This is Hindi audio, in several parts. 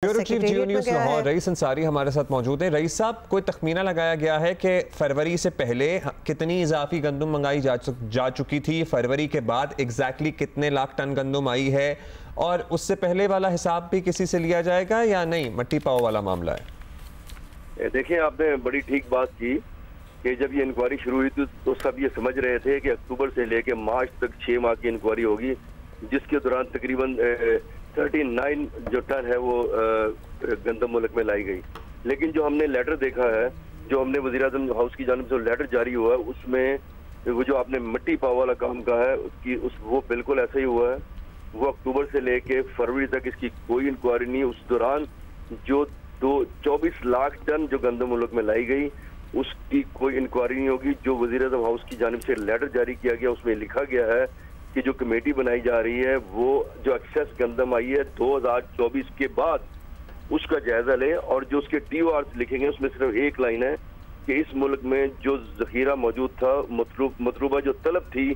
ब्यूरो चीफ जियो न्यूज़ लाहौर रईस अंसारी हमारे साथ मौजूद है। रईस साहब, कोई तखमीना लगाया गया है कि फरवरी से पहले कितनी इजाफी गंदम मंगाई जा चुकी थी, फरवरी के बाद एग्जैक्टली कितने लाख टन गंदम आई है, और उससे पहले वाला हिसाब भी किसी से लिया जाएगा या नहीं, मट्टी पाव वाला मामला है? देखिए, आपने बड़ी ठीक बात की कि जब ये इंक्वायरी शुरू हुई थी तो सब ये समझ रहे थे कि अक्टूबर से लेकर मार्च तक 6 माह की इंक्वायरी होगी, जिसके दौरान तकरीबन 39 जो टन है वो गंदम मुल्क में लाई गई। लेकिन जो हमने लेटर देखा है, जो हमने वज़ीर-ए-आज़म हाउस की जानिब से लेटर जारी हुआ है, उसमें वो जो आपने मिट्टी पाव वाला काम कहा है वो बिल्कुल ऐसा ही हुआ है। वो अक्टूबर से लेके फरवरी तक इसकी कोई इंक्वायरी नहीं। उस दौरान जो 24 लाख टन जो गंदम मुल्क में लाई गई उसकी कोई इंक्वायरी नहीं होगी। जो वज़ीर-ए-आज़म हाउस की जानिब से लेटर जारी किया गया उसमें लिखा गया है कि जो कमेटी बनाई जा रही है वो जो एक्सेस गंदम आई है 2024 के बाद उसका जायजा ले, और जो उसके TORs लिखेंगे उसमें सिर्फ एक लाइन है कि इस मुल्क में जो जखीरा मौजूद था, मतलूबा जो तलब थी,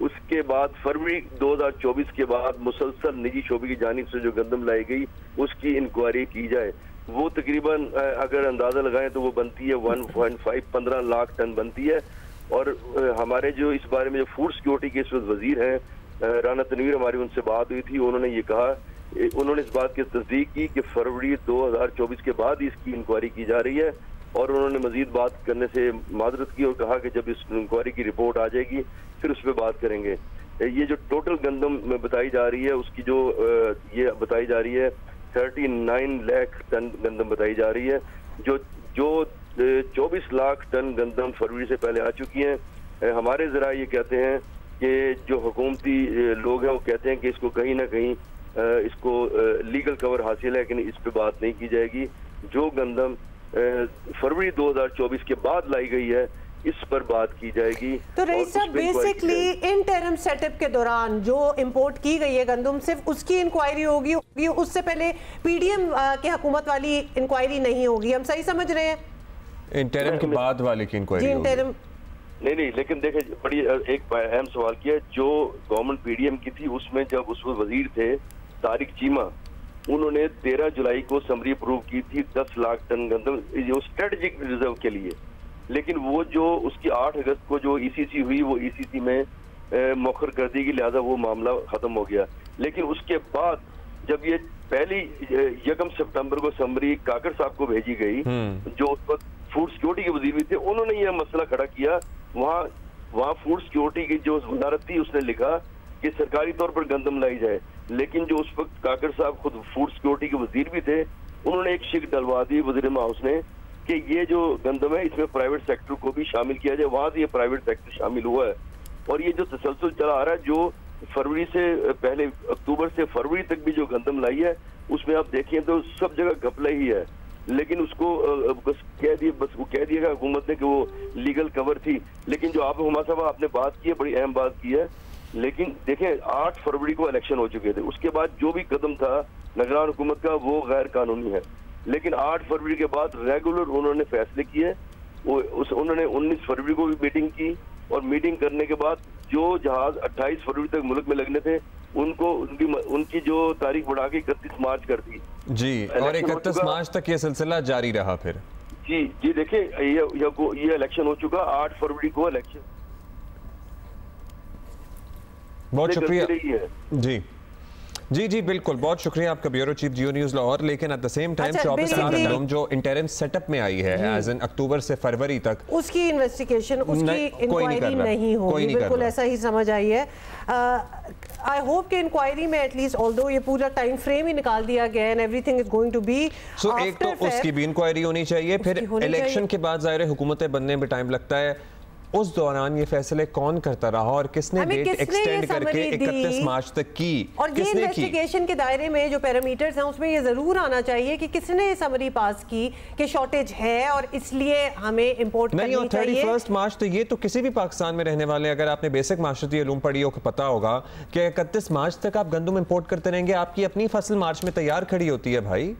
उसके बाद फरवरी 2024 के बाद मुसलसल निजी शोबे की जानिब से जो गंदम लाई गई उसकी इंक्वायरी की जाए। वो तकरीबन अगर अंदाजा लगाएं तो वो बनती है 15 लाख टन बनती है। और हमारे जो इस बारे में जो फूड सिक्योरिटी के इस वक्त वजीर हैं राना तनवीर, हमारी उनसे बात हुई थी, उन्होंने ये कहा, उन्होंने इस बात की तस्दीक की कि फरवरी 2024 के बाद इसकी इंक्वायरी की जा रही है, और उन्होंने मजीद बात करने से माजरत की और कहा कि जब इस इंक्वायरी की रिपोर्ट आ जाएगी फिर उस पर बात करेंगे। ये जो टोटल गंदम बताई जा रही है उसकी जो ये बताई जा रही है 39 लाख टन गंदम बताई जा रही है। जो 24 लाख टन गंदम फरवरी से पहले आ चुकी हैं। हमारे ज़रा ये कहते हैं कि जो हुकूमती लोग हैं वो कहते हैं कि इसको कहीं ना कहीं इसको लीगल कवर हासिल है, लेकिन इस पे बात नहीं की जाएगी। जो गंदम फरवरी 2024 के बाद लाई गई है इस पर बात की जाएगी। तो रईस साहब, बेसिकली इंटरिम सेटअप के दौरान जो इंपोर्ट की गई है गंदम सिर्फ उसकी इंक्वायरी होगी, उससे पहले PDM के हुकूमत वाली इंक्वायरी नहीं होगी, हम सही समझ रहे हैं? इंटरिम के बाद वाले की इंक्वायरी होगी? नहीं, लेकिन देखें, बड़ी एक अहम सवाल किया, जो गवर्नमेंट PDM की थी उसमें जब उस वजीर थे तारिक चीमा, उन्होंने 13 जुलाई को समरी अप्रूव की थी 10 लाख टन गंदम जो स्ट्रेटेजिक रिजर्व के लिए। लेकिन वो जो उसकी 8 अगस्त को जो ECC हुई वो ECC में मौखर कर दी गई, लिहाजा वो मामला खत्म हो गया। लेकिन उसके बाद जब ये पहली 1 सितंबर को समरी काकर साहब को भेजी गई, जो उस वक्त फूड सिक्योरिटी के वजीर भी थे, उन्होंने यह मसला खड़ा किया। वहाँ फूड सिक्योरिटी की जो वजारत थी उसने लिखा कि सरकारी तौर पर गंदम लाई जाए, लेकिन जो उस वक्त काकर साहब खुद फूड सिक्योरिटी के वजीर भी थे, उन्होंने एक शिक डलवा दी वज़ीर-ए-आज़म हाउस ने कि ये जो गंदम है इसमें प्राइवेट सेक्टर को भी शामिल किया जाए। वहाँ से ये प्राइवेट सेक्टर शामिल हुआ है, और ये जो तसलसल चला आ रहा है, जो फरवरी से पहले अक्टूबर से फरवरी तक भी जो गंदम लाई है उसमें आप देखें तो सब जगह घपला ही है। लेकिन उसको बस वो कह दिया हुकूमत ने कि वो लीगल कवर थी। लेकिन जो आप हुमा साहब आपने बात की है, बड़ी अहम बात की है। लेकिन देखें, 8 फरवरी को इलेक्शन हो चुके थे, उसके बाद जो भी कदम था निगरान हुकूमत का वो गैर कानूनी है। लेकिन 8 फरवरी के बाद रेगुलर उन्होंने फैसले किए। उन्होंने 19 फरवरी को भी मीटिंग की, और मीटिंग करने के बाद जो जहाज 28 फरवरी तक मुल्क में लगने थे उनको उनकी जो तारीख बढ़ा के 31 मार्च कर दी जी, और 31 मार्च तक ये सिलसिला जारी रहा। फिर जी देखिए, ये इलेक्शन हो चुका 8 फरवरी को इलेक्शन। बहुत शुक्रिया जी बिल्कुल, बहुत शुक्रिया आपका। ब्यूरो चीफ जियो न्यूज़ लाहौर। लेकिन at the same time 24 lakh गंदम जो इंटरिम सेटअप में आई है एज इन अक्टूबर से फरवरी तक, उसकी इन्वेस्टिगेशन, उसकी इंक्वायरी नहीं होगी, बिल्कुल ऐसा ही समझ आई है। आई होप कि इंक्वायरी में एटलीस्ट, ऑल्दो ये पूरा टाइम फ्रेम ही निकाल दिया गया है, everything is going to be so, एक तो उसकी भी इंक्वायरी होनी चाहिए, फिर इलेक्शन के बाद ज़ाहिर हुकूमतें बनने में टाइम लगता है, उस दौरान ये फैसले कौन करता रहा और किसने डेट एक्सटेंड करके 31 मार्च तक की, और ये इन्वेस्टिगेशन के दायरे में जो पैरामीटर्स हैं उसमें ये जरूर आना चाहिए कि किसने ये समरी पास की कि शॉर्टेज है और इसलिए हमें इंपोर्ट नहीं। और 31 मार्च तो ये तो किसी भी पाकिस्तान में रहने वाले, अगर आपने बेसिक माशरती उलूम पढ़ी हो पता होगा कि 31 मार्च तक आप गंदम इंपोर्ट करते रहेंगे, आपकी अपनी फसल मार्च में तैयार खड़ी होती है भाई।